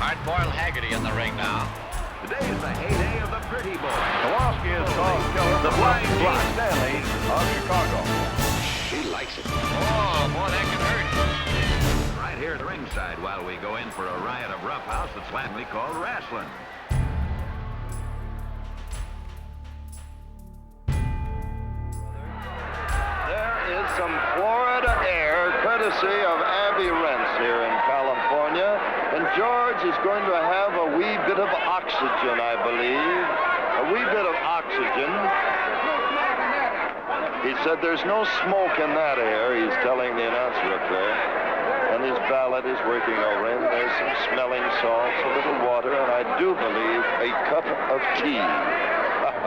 Hard-boiled Haggerty in the ring now. Today's the heyday of the pretty boy. Kowalski is Charles Keller, The flying Black Gene Stanley of Chicago. She likes it. Oh, boy, that can hurt. Right here at the ringside while we go in for a riot of roughhouse that's flatly called wrestling. There is some Florida air courtesy of Abby Rents here in California. And George is going to have a wee bit of oxygen, I believe. A wee bit of oxygen. He said there's no smoke in that air, he's telling the announcer up there. And his valet is working over him. There's some smelling salts, a little water, and I do believe a cup of tea.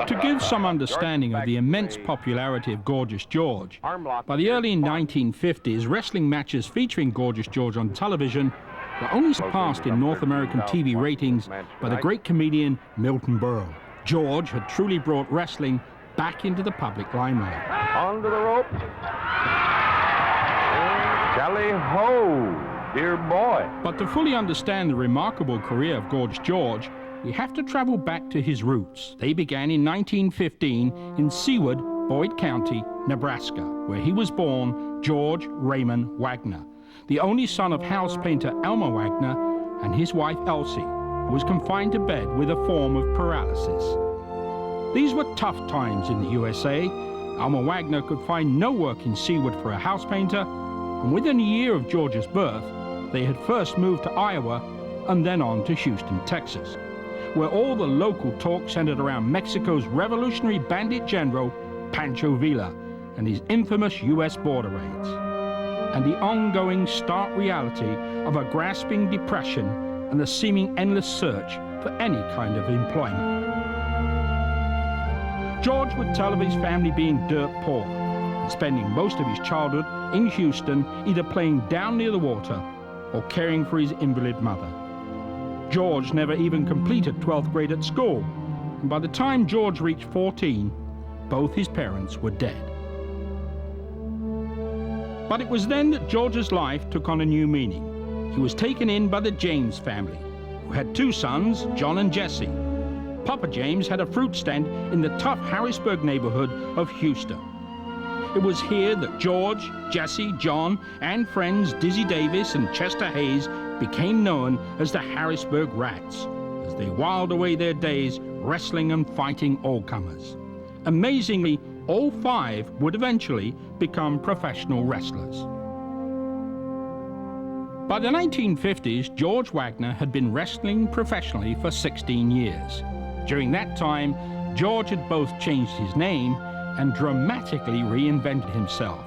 To give some understanding of the immense popularity of Gorgeous George, by the early 1950s, wrestling matches featuring Gorgeous George on television were only surpassed in North American TV ratings by the great comedian Milton Berle. George had truly brought wrestling back into the public limelight. Onto the rope. Tally ho, dear boy. But to fully understand the remarkable career of Gorgeous George, we have to travel back to his roots. They began in 1915 in Seward, Boyd County, Nebraska, where he was born George Raymond Wagner, the only son of house painter Elmer Wagner and his wife Elsie, who was confined to bed with a form of paralysis. These were tough times in the USA. Elmer Wagner could find no work in Seward for a house painter, and within a year of George's birth, they had first moved to Iowa and then on to Houston, Texas, where all the local talk centered around Mexico's revolutionary bandit general, Pancho Villa, and his infamous U.S. border raids, and the ongoing stark reality of a grasping depression and the seeming endless search for any kind of employment. George would tell of his family being dirt poor and spending most of his childhood in Houston either playing down near the water or caring for his invalid mother. George never even completed 12th grade at school, and by the time George reached 14, both his parents were dead. But it was then that George's life took on a new meaning. He was taken in by the James family, who had two sons, John and Jesse. Papa James had a fruit stand in the tough Harrisburg neighborhood of Houston. It was here that George, Jesse, John, and friends Dizzy Davis and Chester Hayes became known as the Harrisburg Rats, as they whiled away their days wrestling and fighting all-comers. Amazingly, all five would eventually become professional wrestlers. By the 1950s, George Wagner had been wrestling professionally for 16 years. During that time, George had both changed his name and dramatically reinvented himself.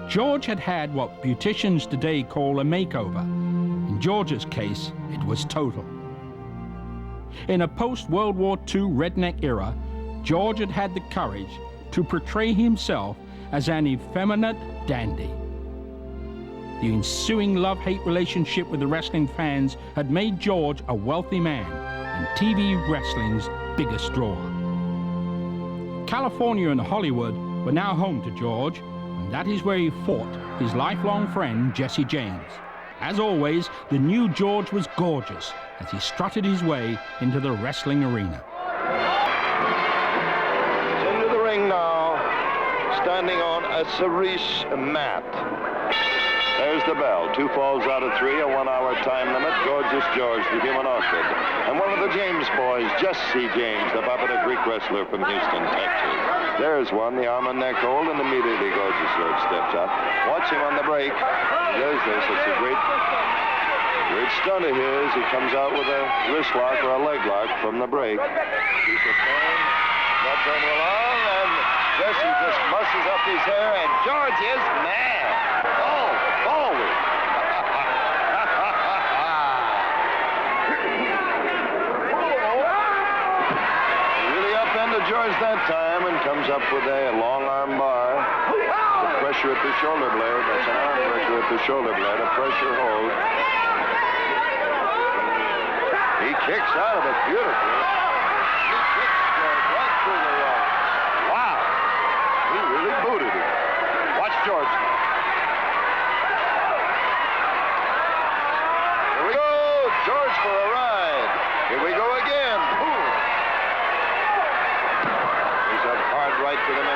George had had what beauticians today call a makeover. In George's case, it was total. In a post-World War II redneck era, George had had the courage to portray himself as an effeminate dandy. The ensuing love-hate relationship with the wrestling fans had made George a wealthy man and TV wrestling's biggest draw. California and Hollywood were now home to George, and that is where he fought his lifelong friend Jesse James. As always, the new George was gorgeous as he strutted his way into the wrestling arena. Into the ring now, standing on a cerise mat. There's the bell. 2 falls out of 3, a 1-hour time limit. Gorgeous George, the human orchid. And one of the James boys, Jesse James, the popular Greek wrestler from Houston, Texas. There's one, the arm and neck hold, and immediately Gorgeous George steps up. Watch him on the break. There's this. It's a great stunt of his. He comes out with a wrist lock or a leg lock from the break. He's a fan. Not going along, and Jesse just muscles up his hair, and George is mad. Oh, forward. Really upended George that time and comes up with a long arm bar. The pressure at the shoulder blade. That's an arm pressure at the shoulder blade. A pressure hold. He kicks out of it beautifully. He kicks George right through the rope. Wow. He really booted him. Watch George now. Here we go. George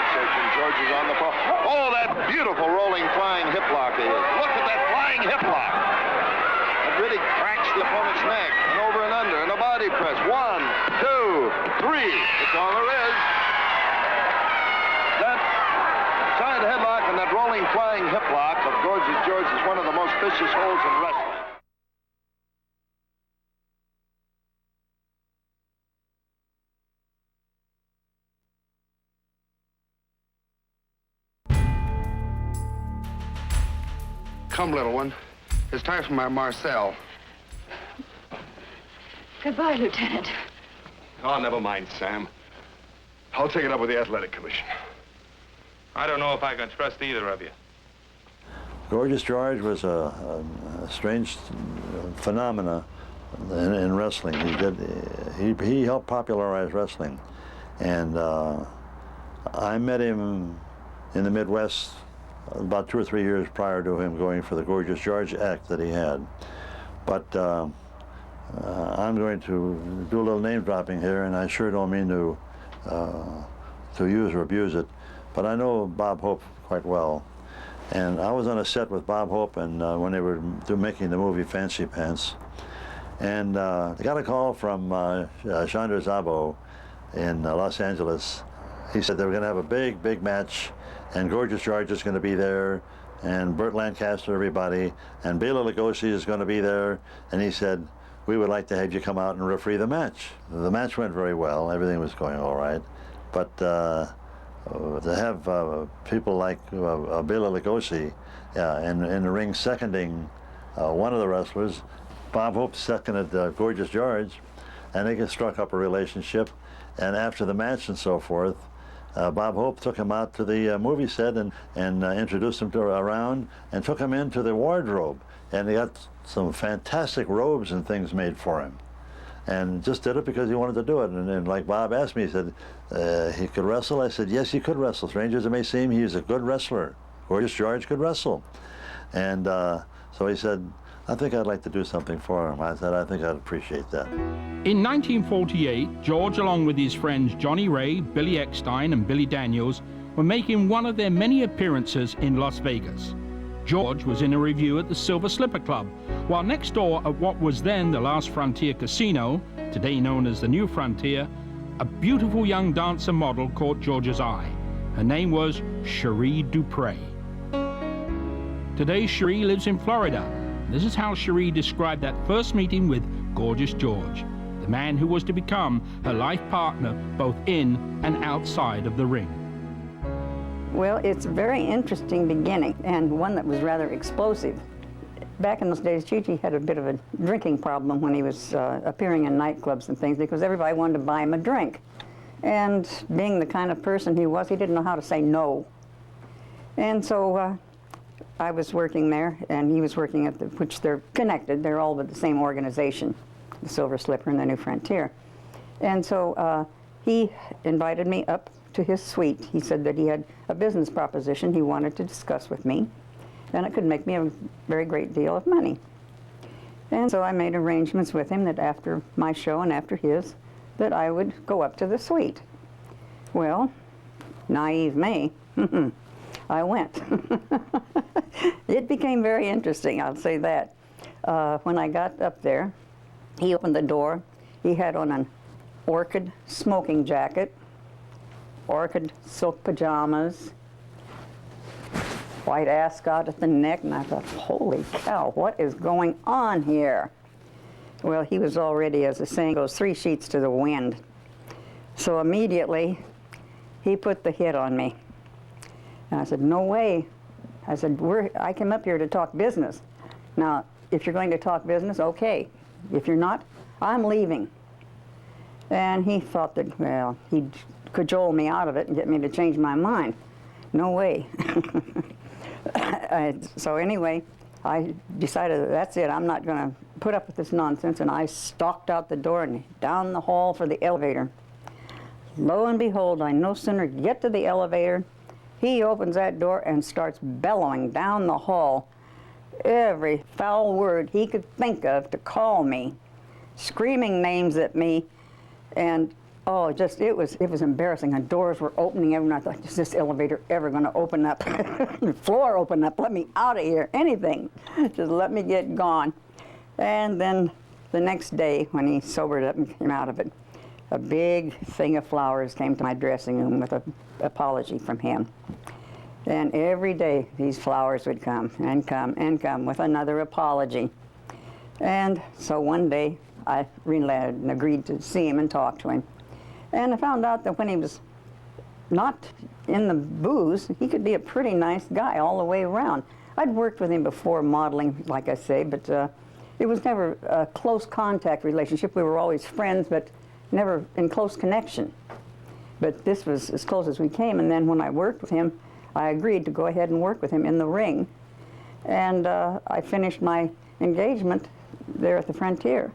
midsection. George is on the floor. Oh, that beautiful rolling flying hip lock he is. Look at that flying hip lock. It really cracks the opponent's neck. And over and under, and a body press. 1, 2, 3. That's all there is. That side headlock and that rolling flying hip lock of Gorgeous George is one of the most vicious holds in wrestling. Come, little one. It's time for my Marcel. Goodbye, Lieutenant. Oh, never mind, Sam. I'll take it up with the Athletic Commission. I don't know if I can trust either of you. Gorgeous George was a strange phenomena in wrestling. He helped popularize wrestling, and I met him in the Midwest about 2 or 3 years prior to him going for the Gorgeous George act that he had. But I'm going to do a little name dropping here, and I sure don't mean to use or abuse it, but I know Bob Hope quite well. And I was on a set with Bob Hope, and when they were making the movie Fancy Pants, and I got a call from Chandra Szabo in Los Angeles. He said they were going to have a big match, and Gorgeous George is going to be there, and Burt Lancaster, everybody, and Bela Lugosi is going to be there, and he said, we would like to have you come out and referee the match. The match went very well. Everything was going all right. But to have people like Bela Lugosi in the ring seconding one of the wrestlers, Bob Hope seconded Gorgeous George, and they struck up a relationship. And after the match and so forth, Bob Hope took him out to the movie set and introduced him around and took him into the wardrobe. And he got some fantastic robes and things made for him. And just did it because he wanted to do it. And like Bob asked me, he said, he could wrestle? I said, yes, he could wrestle. Strange as it may seem, he's a good wrestler. Gorgeous George could wrestle. And so he said, I think I'd like to do something for him. I said, I think I'd appreciate that. In 1948, George, along with his friends Johnny Ray, Billy Eckstein, and Billy Daniels, were making one of their many appearances in Las Vegas. George was in a review at the Silver Slipper Club, while next door at what was then the Last Frontier Casino, today known as the New Frontier, a beautiful young dancer model caught George's eye. Her name was Sheree Dupre. Today, Sheree lives in Florida. This is how Sheree described that first meeting with Gorgeous George, the man who was to become her life partner both in and outside of the ring. Well, it's a very interesting beginning, and one that was rather explosive. Back in those days, Gigi had a bit of a drinking problem when he was appearing in nightclubs and things, because everybody wanted to buy him a drink. And being the kind of person he was, he didn't know how to say no. And so I was working there, and he was working at which they're connected. They're all with the same organization, the Silver Slipper and the New Frontier. And so he invited me up to his suite. He said that he had a business proposition he wanted to discuss with me, and it could make me a very great deal of money. And so I made arrangements with him that after my show and after his, that I would go up to the suite. Well, naive me, I went. It became very interesting, I'll say that. When I got up there, he opened the door. He had on an orchid smoking jacket, orchid silk pajamas, white ascot at the neck, and I thought, holy cow, what is going on here? Well, he was already, as the saying goes, 3 sheets to the wind. So immediately, he put the hit on me. And I said, no way. I said, I came up here to talk business. Now, if you're going to talk business, okay. If you're not, I'm leaving. And he thought that, well, he'd cajole me out of it and get me to change my mind. No way. So anyway, I decided that that's it. I'm not going to put up with this nonsense, and I stalked out the door and down the hall for the elevator. Lo and behold, I no sooner get to the elevator, he opens that door and starts bellowing down the hall every foul word he could think of to call me, screaming names at me, and Oh, just, it was embarrassing. And doors were opening everywhere. I thought, is this elevator ever going to open up? The floor open up, let me out of here, anything. Just let me get gone. And then the next day, when he sobered up and came out of it, a big thing of flowers came to my dressing room with an apology from him. And every day, these flowers would come and come and come with another apology. And so one day, I relented and agreed to see him and talk to him. And I found out that when he was not in the booze, he could be a pretty nice guy all the way around. I'd worked with him before modeling, like I say, but it was never a close contact relationship. We were always friends, but never in close connection. But this was as close as we came, and then when I worked with him, I agreed to go ahead and work with him in the ring. And I finished my engagement there at the Frontier.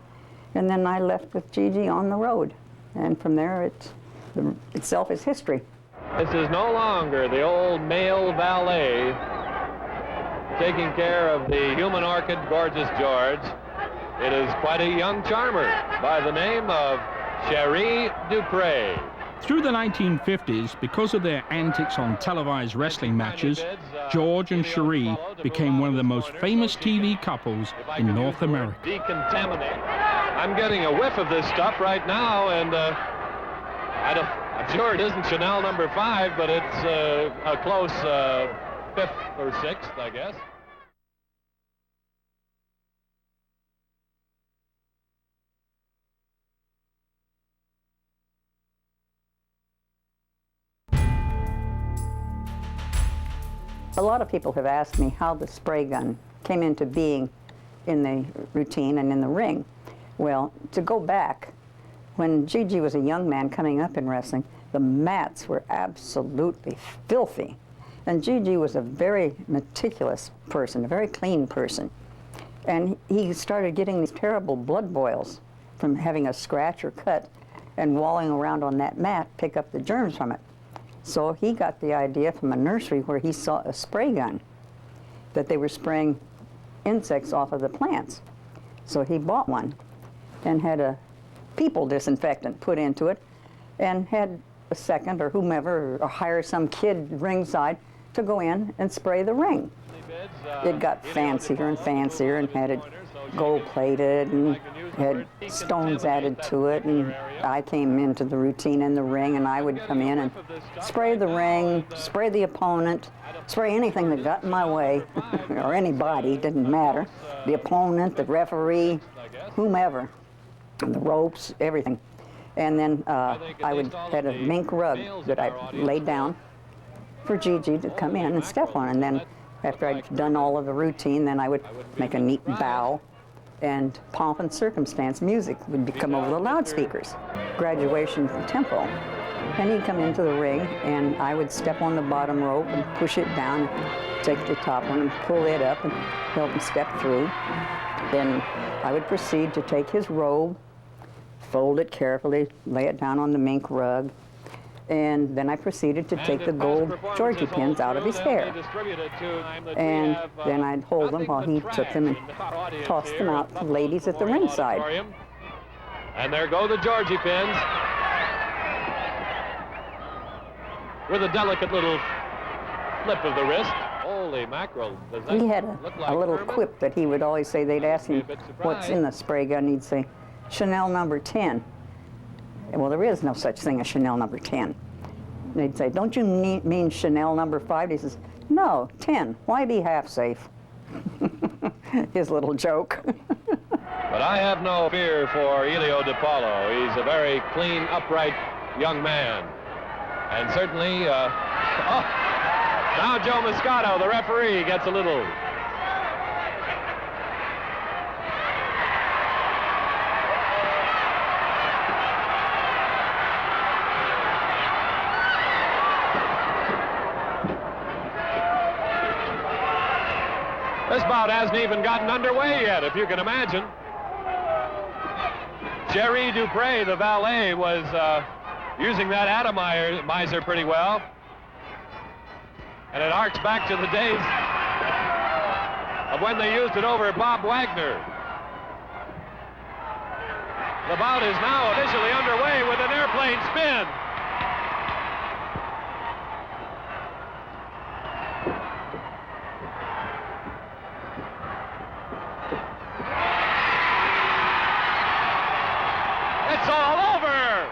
And then I left with Gigi on the road. And from there, itself is history. This is no longer the old male valet taking care of the human orchid, Gorgeous George. It is quite a young charmer by the name of Sheree Dupre. Through the 1950s, because of their antics on televised wrestling matches, George and Sheree became one of the most famous TV couples in North America. Decontaminate. I'm getting a whiff of this stuff right now, and I'm sure it isn't Chanel number 5, but it's a close 5th or 6th, I guess. A lot of people have asked me how the spray gun came into being in the routine and in the ring. Well, to go back, when Gigi was a young man coming up in wrestling, the mats were absolutely filthy. And Gigi was a very meticulous person, a very clean person. And he started getting these terrible blood boils from having a scratch or cut and walling around on that mat, pick up the germs from it. So he got the idea from a nursery where he saw a spray gun, that they were spraying insects off of the plants. So he bought one and had a people disinfectant put into it and had a second or whomever or hire some kid ringside to go in and spray the ring. It got fancier and fancier and had it gold-plated and had stones added to it, and I came into the routine in the ring, and I would come in and spray the ring, spray the opponent, spray anything that got in my way, or anybody, didn't matter. The opponent, the referee, whomever, the ropes, everything. And then I would had a mink rug that I laid down for Gigi to come in and step on, and then after I'd done all of the routine, then I would make a neat bow, and pomp and circumstance music would come over the loudspeakers. Graduation tempo. And he'd come into the ring, and I would step on the bottom rope and push it down, and take the top one and pull it up and help him step through. Then I would proceed to take his robe, fold it carefully, lay it down on the mink rug, and then I proceeded to take the gold Georgie pins out of his hair. And then I'd hold them while he took them and tossed them out to ladies at the ringside. And there go the Georgie pins with a delicate little flip of the wrist. Holy mackerel. Does that He had look like a little Kermit? quip that he would always say. They'd ask him, what's in the spray gun? He'd say, Chanel number 10. Well, there is no such thing as Chanel number 10. They'd say, don't you mean Chanel number 5? He says, no, 10. Why be half safe? His little joke. But I have no fear for Elio DiPaolo. He's a very clean, upright young man. And certainly, now Joe Moscato, the referee, gets a little... This bout hasn't even gotten underway yet, if you can imagine. Sheree Dupre, the valet, was using that atomizer pretty well. And it harks back to the days of when they used it over Bob Wagner. The bout is now officially underway with an air airplane spin. It's all over.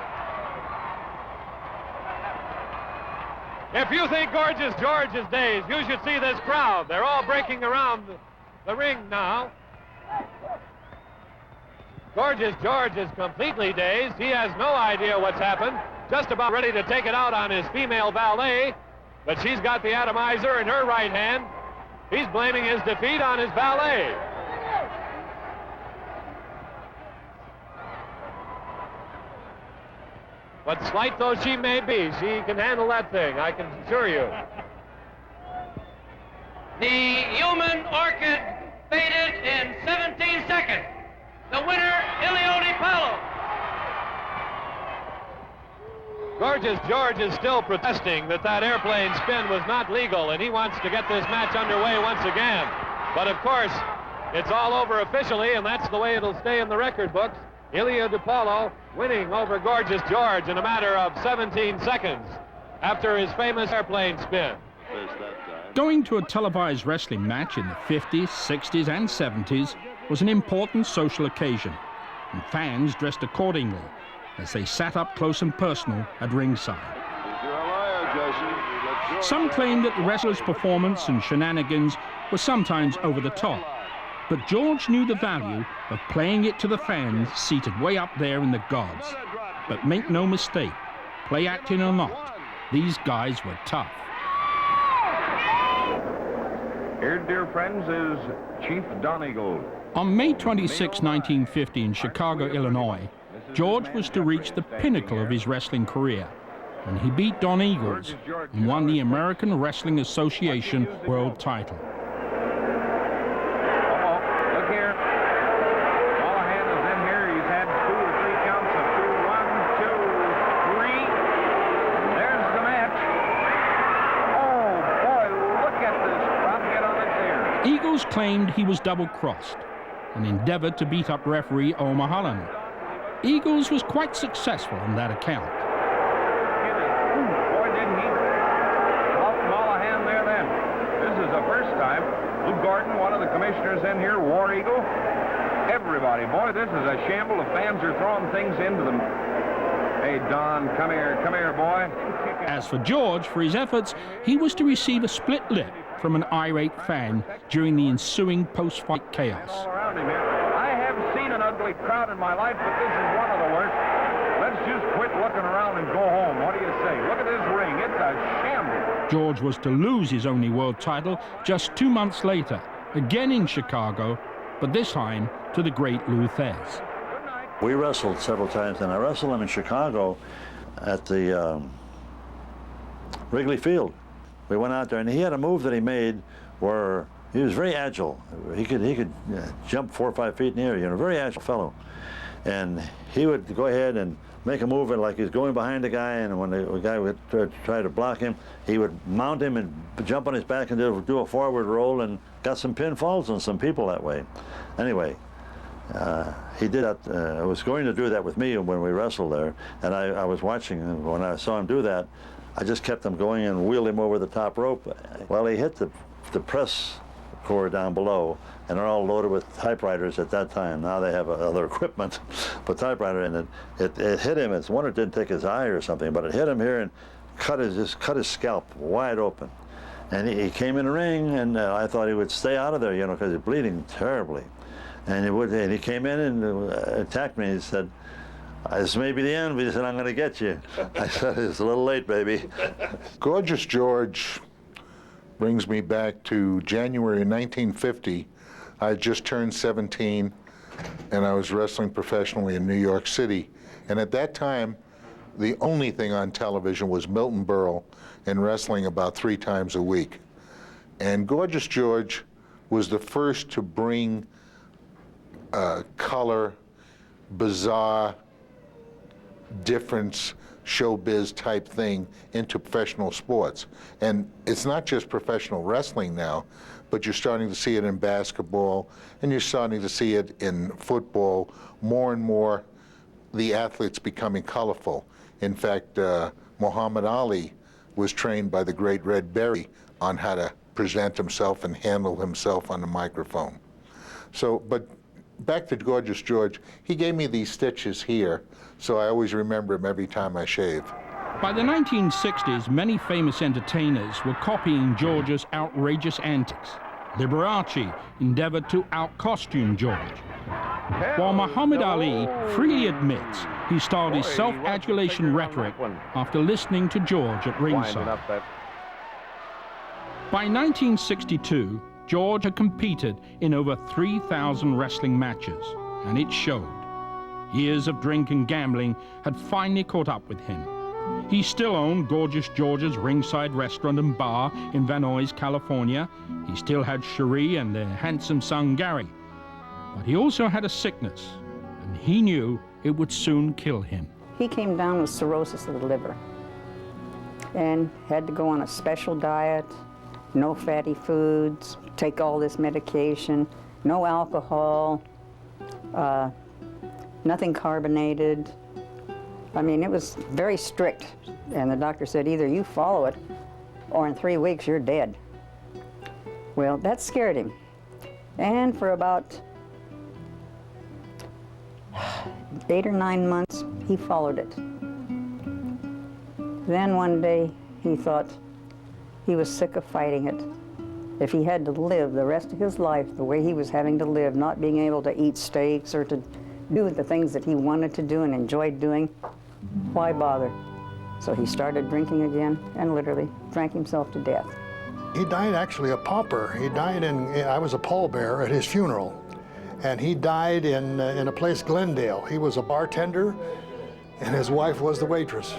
If you think Gorgeous George is dazed, you should see this crowd. They're all breaking around the ring now. Gorgeous George is completely dazed. He has no idea what's happened. Just about ready to take it out on his female valet, but she's got the atomizer in her right hand. He's blaming his defeat on his valet. But slight though she may be, she can handle that thing, I can assure you. The human orchid faded in 17 seconds. The winner, Ilio Paulo. Gorgeous George is still protesting that airplane spin was not legal, and he wants to get this match underway once again. But of course, it's all over officially, and that's the way it'll stay in the record books. Ilio Paulo winning over Gorgeous George in a matter of 17 seconds after his famous airplane spin. Going to a televised wrestling match in the 50s, 60s, and 70s was an important social occasion, and fans dressed accordingly as they sat up close and personal at ringside. Some claimed that the wrestlers' performance and shenanigans were sometimes over the top, but George knew the value of playing it to the fans seated way up there in the gods. But make no mistake, play acting or not, these guys were tough. Here, dear friends, is Chief Don Eagle. On May 26, 1950, in Chicago, Illinois, George was to reach the pinnacle of his wrestling career, and he beat Don Eagles and won the American Wrestling Association world title. Look here. Callahan is in here. He's had 2 or 3 counts of 2, 1, 2, 3. There's the match. Oh, boy, look at this crowd get on its ear. Eagles claimed he was double-crossed and endeavored to beat up referee Omar Holland. Eagles was quite successful on that account. Boy, didn't he help Callahan there then. This is the first time. Lou Gordon, one of the commissioners in here, War Eagle. Everybody, boy, this is a shamble. The fans are throwing things into them. Hey, Don, come here, boy. As for George, for his efforts, he was to receive a split lip from an irate fan during the ensuing post-fight chaos. All around him here. I haven't seen an ugly crowd in my life, but this is one of the worst. Let's just quit looking around and go home. What do you say? Look at this ring. It's a shambles. George was to lose his only world title just 2 months later, again in Chicago, but this time to the great Lou Thez. We wrestled several times, and I wrestled him in Chicago at the Wrigley Field. We went out there, and he had a move that he made where he was very agile. He could jump 4 or 5 feet in the air, you know, very agile fellow. And he would go ahead and make a move like he's going behind the guy, and when the guy would try to block him, he would mount him and jump on his back and do a forward roll, and got some pinfalls on some people that way. Anyway, he did that, was going to do that with me when we wrestled there, and I was watching, and when I saw him do that, I just kept him going and wheeled him over the top rope. Well, he hit the press core down below, and they're all loaded with typewriters at that time. Now they have other equipment, but typewriter, and it hit him. It's wonder it didn't take his eye or something, but it hit him here and just cut his scalp wide open. And he came in the ring, and I thought he would stay out of there, you know, because he's bleeding terribly. And he came in and attacked me. He said, "This may be the end," but he said, "I'm going to get you." I said, "It's a little late, baby." Gorgeous George brings me back to January 1950. I had just turned 17, and I was wrestling professionally in New York City. And at that time, the only thing on television was Milton Berle and wrestling about 3 times a week. And Gorgeous George was the first to bring color, bizarre, difference, showbiz type thing into professional sports. And it's not just professional wrestling now, but you're starting to see it in basketball, and you're starting to see it in football. More and more, the athletes becoming colorful. In fact, Muhammad Ali was trained by the great Red Berry on how to present himself and handle himself on the microphone. So, but back to Gorgeous George, he gave me these stitches here, so I always remember him every time I shave. By the 1960s, many famous entertainers were copying George's outrageous antics. Liberace endeavored to out-costume George, while Muhammad Ali freely admits he styled his self-adulation rhetoric after listening to George at ringside. By 1962, George had competed in over 3,000 wrestling matches, and it showed. Years of drink and gambling had finally caught up with him. He still owned Gorgeous George's ringside restaurant and bar in Van Nuys, California. He still had Sheree and their handsome son, Gary. But he also had a sickness, and he knew it would soon kill him. He came down with cirrhosis of the liver and had to go on a special diet, no fatty foods, take all this medication, no alcohol, nothing carbonated. I mean, it was very strict, and the doctor said either you follow it or in 3 weeks you're dead. Well, that scared him, and for about 8 or 9 months he followed it. Then one day he thought he was sick of fighting it. If he had to live the rest of his life the way he was having to live, not being able to eat steaks or to do the things that he wanted to do and enjoyed doing, why bother? So he started drinking again and literally drank himself to death. He died actually a pauper. He died I was a pallbearer at his funeral. And he died in a place, Glendale. He was a bartender and his wife was the waitress.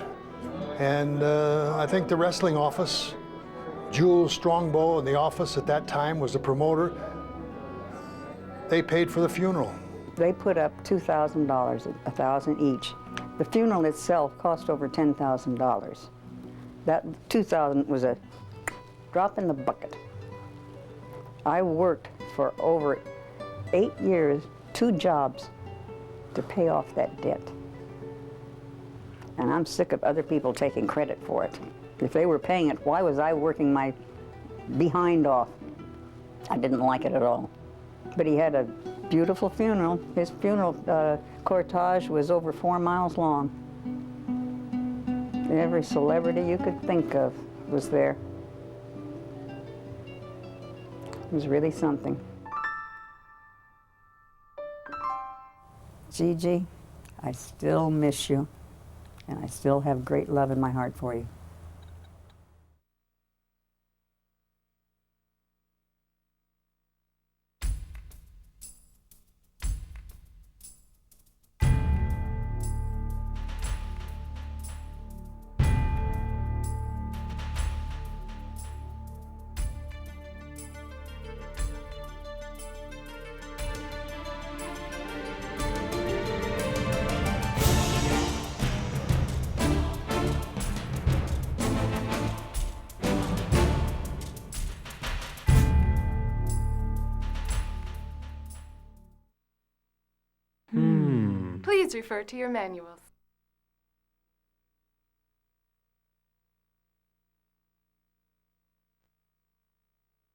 And I think the wrestling office, Jules Strongbow in the office at that time was the promoter. They paid for the funeral. They put up $2,000, $1,000 each. The funeral itself cost over $10,000. That $2,000 was a drop in the bucket. I worked for over 8 years, 2 jobs, to pay off that debt. And I'm sick of other people taking credit for it. If they were paying it, why was I working my behind off? I didn't like it at all. But he had a beautiful funeral. His funeral cortege was over 4 miles long. Every celebrity you could think of was there. It was really something. Gigi, I still miss you, and I still have great love in my heart for you. Please refer to your manuals.